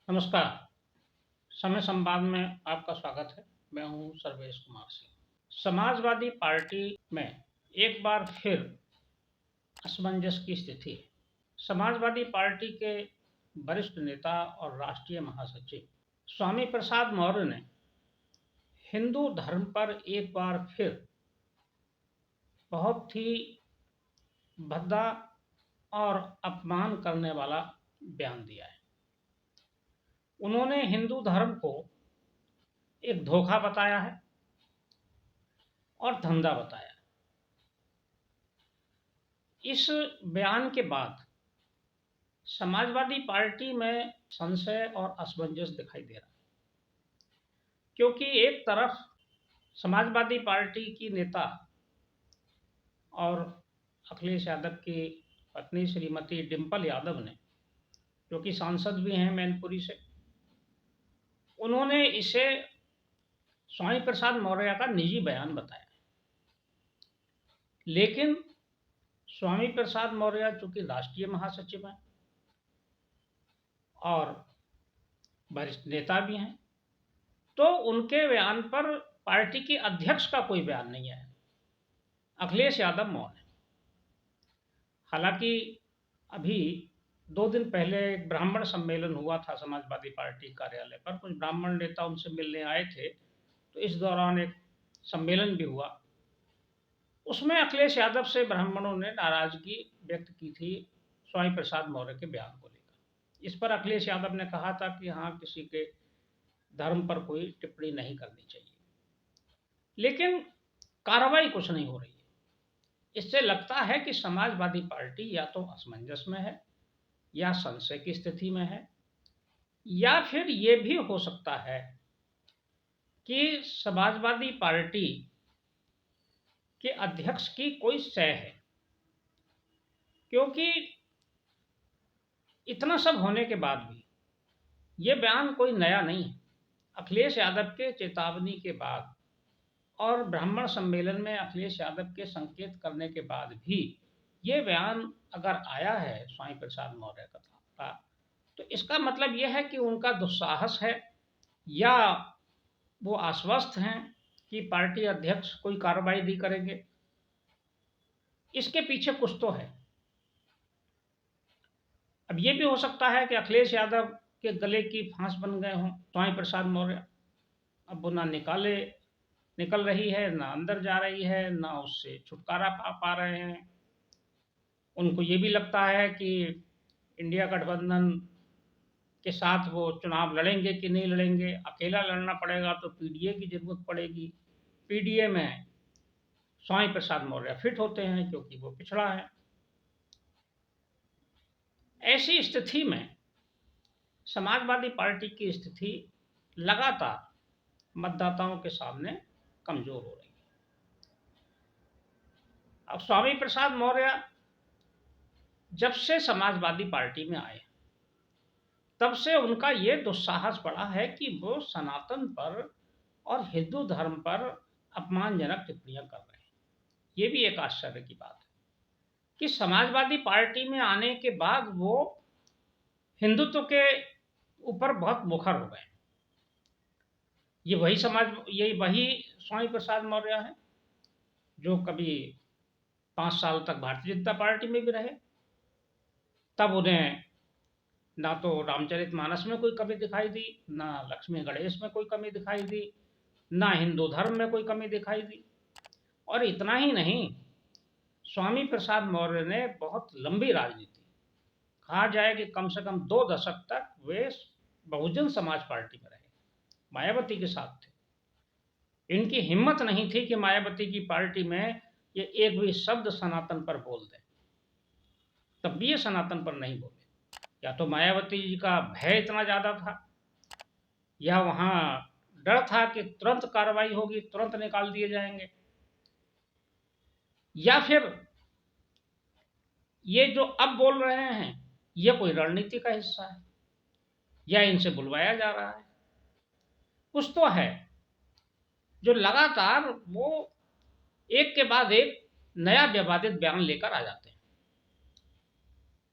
नमस्कार। समय संवाद में आपका स्वागत है। मैं हूं सर्वेश कुमार सिंह। समाजवादी पार्टी में एक बार फिर असमंजस की स्थिति है। समाजवादी पार्टी के वरिष्ठ नेता और राष्ट्रीय महासचिव स्वामी प्रसाद मौर्य ने हिंदू धर्म पर एक बार फिर बहुत ही भद्दा और अपमान करने वाला बयान दिया है। उन्होंने हिंदू धर्म को एक धोखा बताया है और धंधा बताया। इस बयान के बाद समाजवादी पार्टी में संशय और असमंजस दिखाई दे रहा है, क्योंकि एक तरफ समाजवादी पार्टी की नेता और अखिलेश यादव की पत्नी श्रीमती डिंपल यादव ने, जो कि सांसद भी हैं मैनपुरी से, उन्होंने इसे स्वामी प्रसाद मौर्य का निजी बयान बताया। लेकिन स्वामी प्रसाद मौर्य चूंकि राष्ट्रीय महासचिव हैं और वरिष्ठ नेता भी हैं, तो उनके बयान पर पार्टी के अध्यक्ष का कोई बयान नहीं है। अखिलेश यादव मौन है। हालांकि अभी 2 दिन पहले एक ब्राह्मण सम्मेलन हुआ था समाजवादी पार्टी कार्यालय पर। कुछ ब्राह्मण नेता उनसे मिलने आए थे, तो इस दौरान एक सम्मेलन भी हुआ। उसमें अखिलेश यादव से ब्राह्मणों ने नाराजगी व्यक्त की थी स्वामी प्रसाद मौर्य के बयान को लेकर। इस पर अखिलेश यादव ने कहा था कि हाँ, किसी के धर्म पर कोई टिप्पणी नहीं करनी चाहिए, लेकिन कार्रवाई कुछ नहीं हो रही है। इससे लगता है कि समाजवादी पार्टी या तो असमंजस में है, या संशय की स्थिति में है, या फिर ये भी हो सकता है कि समाजवादी पार्टी के अध्यक्ष की कोई सह है। क्योंकि इतना सब होने के बाद भी ये बयान कोई नया नहीं है। अखिलेश यादव के चेतावनी के बाद और ब्राह्मण सम्मेलन में अखिलेश यादव के संकेत करने के बाद भी ये बयान अगर आया है स्वामी प्रसाद मौर्य का, तो इसका मतलब यह है कि उनका दुस्साहस है, या वो आश्वस्त हैं कि पार्टी अध्यक्ष कोई कार्रवाई नहीं करेंगे। इसके पीछे कुछ तो है। अब ये भी हो सकता है कि अखिलेश यादव के गले की फांस बन गए हों स्वामी प्रसाद मौर्य। अब वो ना निकल रही है, ना अंदर जा रही है, ना उससे छुटकारा पा रहे हैं। उनको ये भी लगता है कि इंडिया गठबंधन के साथ वो चुनाव लड़ेंगे कि नहीं लड़ेंगे। अकेला लड़ना पड़ेगा तो पीडीए की जरूरत पड़ेगी। पीडीए में स्वामी प्रसाद मौर्य फिट होते हैं क्योंकि वो पिछड़ा है। ऐसी स्थिति में समाजवादी पार्टी की स्थिति लगातार मतदाताओं के सामने कमजोर हो रही है। अब स्वामी प्रसाद मौर्य जब से समाजवादी पार्टी में आए, तब से उनका ये दुस्साहस बढ़ा है कि वो सनातन पर और हिंदू धर्म पर अपमानजनक टिप्पणियां कर रहे हैं। ये भी एक आश्चर्य की बात है कि समाजवादी पार्टी में आने के बाद वो हिंदुत्व के ऊपर बहुत मुखर हो गए। ये वही स्वामी प्रसाद मौर्य हैं जो कभी 5 साल तक भारतीय जनता पार्टी में भी रहे। तब उन्हें ना तो रामचरितमानस में कोई कमी दिखाई दी, ना लक्ष्मी गणेश में कोई कमी दिखाई दी, ना हिंदू धर्म में कोई कमी दिखाई दी। और इतना ही नहीं, स्वामी प्रसाद मौर्य ने बहुत लंबी राजनीति, कहा जाए कि कम से कम 2 दशक तक वे बहुजन समाज पार्टी में रहे, मायावती के साथ थे। इनकी हिम्मत नहीं थी कि मायावती की पार्टी में ये एक भी शब्द सनातन पर बोल दें। तब भी ये सनातन पर नहीं बोले। या तो मायावती जी का भय इतना ज्यादा था, या वहां डर था कि तुरंत कार्रवाई होगी, तुरंत निकाल दिए जाएंगे, या फिर ये जो अब बोल रहे हैं ये कोई रणनीति का हिस्सा है, या इनसे बुलवाया जा रहा है। कुछ तो है जो लगातार वो एक के बाद एक नया विवादित बयान लेकर आ जाते हैं।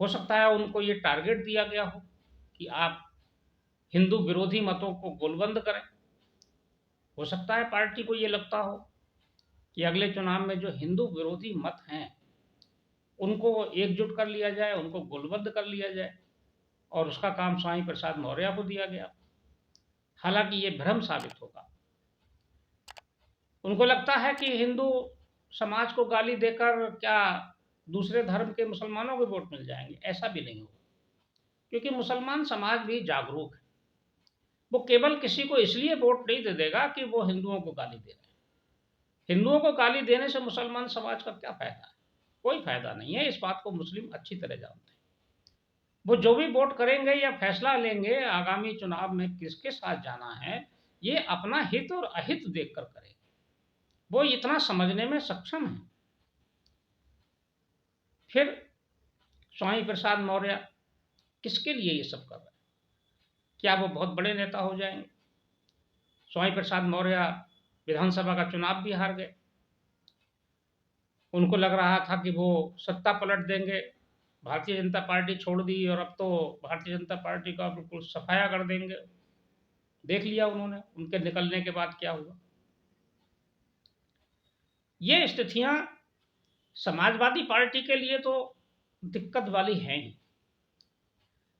हो सकता है उनको ये टारगेट दिया गया हो कि आप हिंदू विरोधी मतों को गोलबंद करें। हो सकता है पार्टी को ये लगता हो कि अगले चुनाव में जो हिंदू विरोधी मत हैं उनको एकजुट कर लिया जाए, उनको गोलबंद कर लिया जाए, और उसका काम स्वामी प्रसाद मौर्य को दिया गया। हालांकि ये भ्रम साबित होगा। उनको लगता है कि हिंदू समाज को गाली देकर क्या दूसरे धर्म के मुसलमानों को वोट मिल जाएंगे। ऐसा भी नहीं होगा, क्योंकि मुसलमान समाज भी जागरूक है। वो केवल किसी को इसलिए वोट नहीं दे देगा कि वो हिंदुओं को गाली दे रहे हैं। हिंदुओं को गाली देने से मुसलमान समाज का क्या फायदा है? कोई फायदा नहीं है। इस बात को मुस्लिम अच्छी तरह जानते हैं। वो जो भी वोट करेंगे या फैसला लेंगे आगामी चुनाव में किसके साथ जाना है, ये अपना हित और अहित देखकर करेंगे। वो इतना समझने में सक्षम है। फिर स्वामी प्रसाद मौर्य किसके लिए ये सब कर रहे हैं? क्या वो बहुत बड़े नेता हो जाएंगे? स्वामी प्रसाद मौर्य विधानसभा का चुनाव भी हार गए। उनको लग रहा था कि वो सत्ता पलट देंगे, भारतीय जनता पार्टी छोड़ दी और अब तो भारतीय जनता पार्टी का बिल्कुल सफाया कर देंगे। देख लिया उन्होंने उनके निकलने के बाद क्या हुआ। ये स्थितियां समाजवादी पार्टी के लिए तो दिक्कत वाली हैं ही।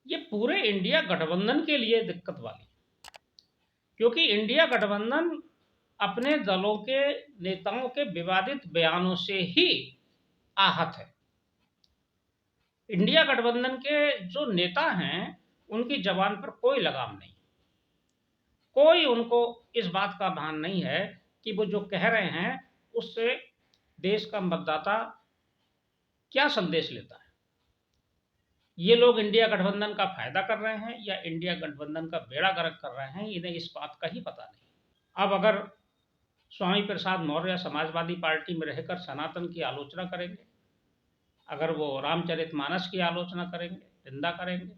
ये पूरे इंडिया गठबंधन के लिए दिक्कत वाली, क्योंकि इंडिया गठबंधन अपने दलों के नेताओं के विवादित बयानों से ही आहत है। इंडिया गठबंधन के जो नेता हैं उनकी जबान पर कोई लगाम नहीं, कोई उनको इस बात का भान नहीं है कि वो जो कह रहे हैं उससे देश का मतदाता क्या संदेश लेता है। ये लोग इंडिया गठबंधन का फायदा कर रहे हैं या इंडिया गठबंधन का बेड़ा गर्क कर रहे हैं, इन्हें इस बात का ही पता नहीं। अब अगर स्वामी प्रसाद मौर्य समाजवादी पार्टी में रहकर सनातन की आलोचना करेंगे, अगर वो रामचरितमानस की आलोचना करेंगे, निंदा करेंगे,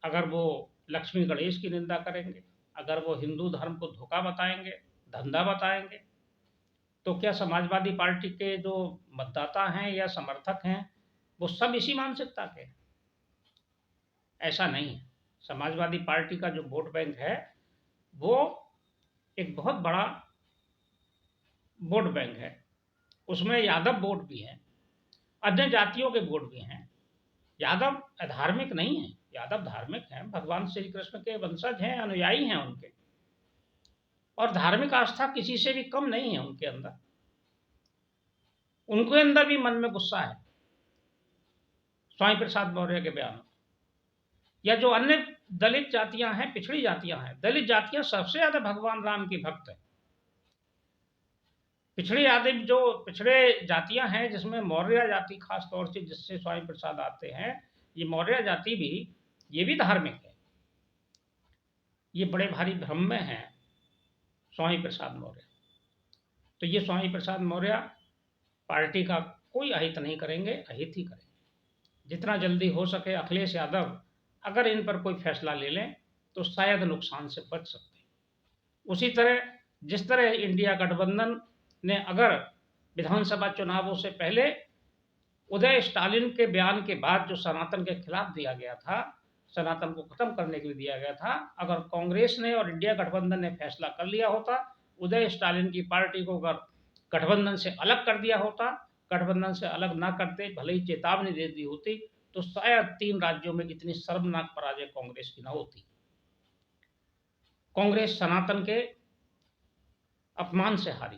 अगर वो लक्ष्मी गणेश की निंदा करेंगे, अगर वो हिंदू धर्म को धोखा बताएंगे, धंधा बताएंगे, तो क्या समाजवादी पार्टी के जो मतदाता हैं या समर्थक हैं वो सब इसी मानसिकता के? ऐसा नहीं है। समाजवादी पार्टी का जो वोट बैंक है वो एक बहुत बड़ा वोट बैंक है। उसमें यादव वोट भी हैं, अन्य जातियों के वोट भी हैं। यादव अधार्मिक नहीं है, यादव धार्मिक हैं, भगवान श्री कृष्ण के वंशज हैं, अनुयायी हैं उनके, और धार्मिक आस्था किसी से भी कम नहीं है उनके अंदर। उनके अंदर भी मन में गुस्सा है स्वामी प्रसाद मौर्य के बयानों, या जो अन्य दलित जातियां हैं, पिछड़ी जातियां हैं। दलित जातियां सबसे ज्यादा भगवान राम की भक्त है। पिछड़े जातियां हैं जिसमें मौर्य जाति खास तौर से, जिससे स्वामी प्रसाद आते हैं, ये मौर्य जाति भी, ये भी धार्मिक है। ये बड़े भारी भ्रम में है स्वामी प्रसाद मौर्य। तो ये स्वामी प्रसाद मौर्य पार्टी का कोई अहित नहीं करेंगे, अहित ही करेंगे। जितना जल्दी हो सके अखिलेश यादव अगर इन पर कोई फैसला ले लें तो शायद नुकसान से बच सकते हैं। उसी तरह जिस तरह इंडिया गठबंधन ने अगर विधानसभा चुनावों से पहले उदय स्टालिन के बयान के बाद जो सनातन के खिलाफ दिया गया था, सनातन को खत्म करने के लिए दिया गया था, अगर कांग्रेस ने और इंडिया गठबंधन ने फैसला कर लिया होता, उदय स्टालिन की पार्टी को अगर गठबंधन से अलग कर दिया होता, गठबंधन से अलग ना करते, भले ही चेतावनी दे दी होती, तो शायद 3 राज्यों में इतनी शर्मनाक पराजय कांग्रेस की न होती। कांग्रेस सनातन के अपमान से हारी।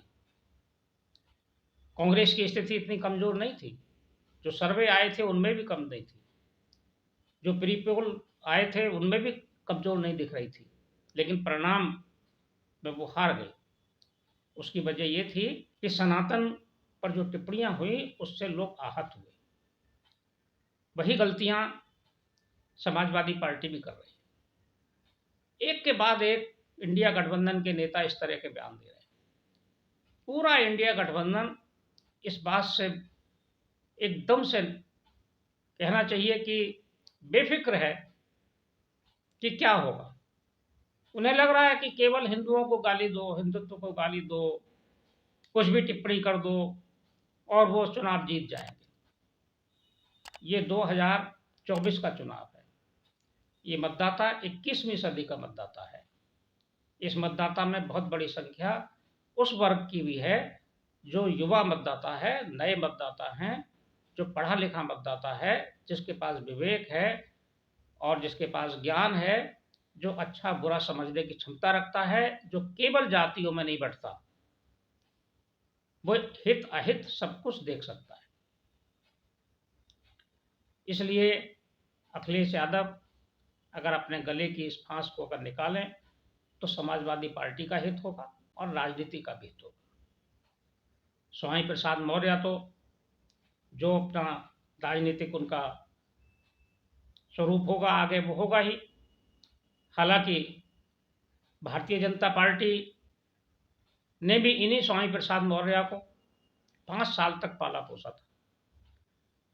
कांग्रेस की स्थिति इतनी कमजोर नहीं थी, जो सर्वे आए थे उनमें भी कम नहीं थी, जो प्री पोल आए थे उनमें भी कमजोर नहीं दिख रही थी, लेकिन परिणाम में वो हार गई। उसकी वजह ये थी कि सनातन पर जो टिप्पणियां हुई उससे लोग आहत हुए। वही गलतियां समाजवादी पार्टी भी कर रही है। एक के बाद एक इंडिया गठबंधन के नेता इस तरह के बयान दे रहे हैं। पूरा इंडिया गठबंधन इस बात से एकदम से कहना चाहिए कि बेफिक्र है कि क्या होगा। उन्हें लग रहा है कि केवल हिंदुओं को गाली दो, हिंदुत्व को गाली दो, कुछ भी टिप्पणी कर दो और वो चुनाव जीत जाएंगे। ये 2024 का चुनाव है। ये मतदाता 21वीं सदी का मतदाता है। इस मतदाता में बहुत बड़ी संख्या उस वर्ग की भी है जो युवा मतदाता है, नए मतदाता हैं, जो पढ़ा लिखा मतदाता है, जिसके पास विवेक है और जिसके पास ज्ञान है, जो अच्छा बुरा समझने की क्षमता रखता है, जो केवल जातियों में नहीं बंटता, वो हित अहित सब कुछ देख सकता है। इसलिए अखिलेश यादव अगर अपने गले की इस फांस को अगर निकालें तो समाजवादी पार्टी का हित होगा और राजनीति का भी हित होगा। स्वामी प्रसाद मौर्य तो जो अपना राजनीतिक उनका स्वरूप होगा आगे वो होगा ही। हालांकि भारतीय जनता पार्टी ने भी इन्हीं स्वामी प्रसाद मौर्य को 5 साल तक पाला पोसा था,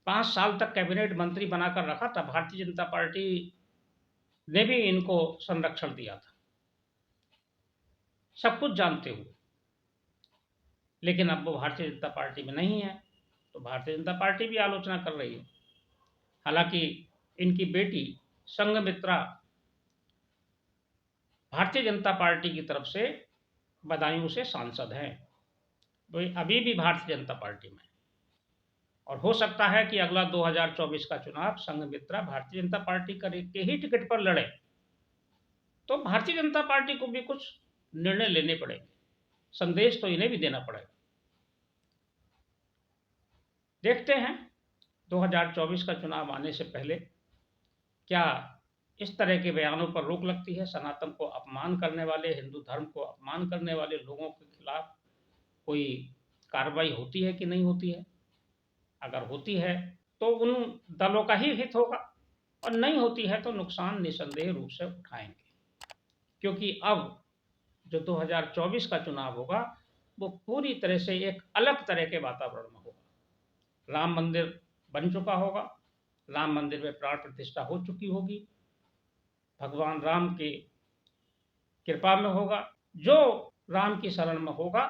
5 साल तक कैबिनेट मंत्री बनाकर रखा था। भारतीय जनता पार्टी ने भी इनको संरक्षण दिया था, सब कुछ जानते हुए। लेकिन अब वो भारतीय जनता पार्टी में नहीं है, तो भारतीय जनता पार्टी भी आलोचना कर रही है। हालांकि इनकी बेटी संघमित्रा भारतीय जनता पार्टी की तरफ से बदायूं से सांसद हैं, वो अभी भी भारतीय जनता पार्टी में, और हो सकता है कि अगला 2024 का चुनाव संघमित्रा भारतीय जनता पार्टी के ही टिकट पर लड़े, तो भारतीय जनता पार्टी को भी कुछ निर्णय लेने पड़ेंगे, संदेश तो इन्हें भी देना पड़ेगा। देखते हैं 2024 का चुनाव आने से पहले क्या इस तरह के बयानों पर रोक लगती है। सनातन को अपमान करने वाले, हिंदू धर्म को अपमान करने वाले लोगों के खिलाफ कोई कार्रवाई होती है कि नहीं होती है। अगर होती है तो उन दलों का ही हित होगा, और नहीं होती है तो नुकसान निसंदेह रूप से उठाएंगे, क्योंकि अब जो 2024 का चुनाव होगा वो पूरी तरह से एक अलग तरह के वातावरण में होगा। राम मंदिर बन चुका होगा, राम मंदिर में प्राण प्रतिष्ठा हो चुकी होगी, भगवान राम की कृपा में होगा। जो राम की शरण में होगा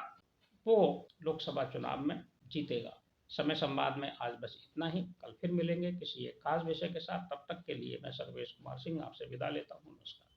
वो लोकसभा चुनाव में जीतेगा। समय संवाद में आज बस इतना ही। कल फिर मिलेंगे किसी एक खास विषय के साथ। तब तक के लिए मैं सर्वेश कुमार सिंह आपसे विदा लेता हूँ। नमस्कार।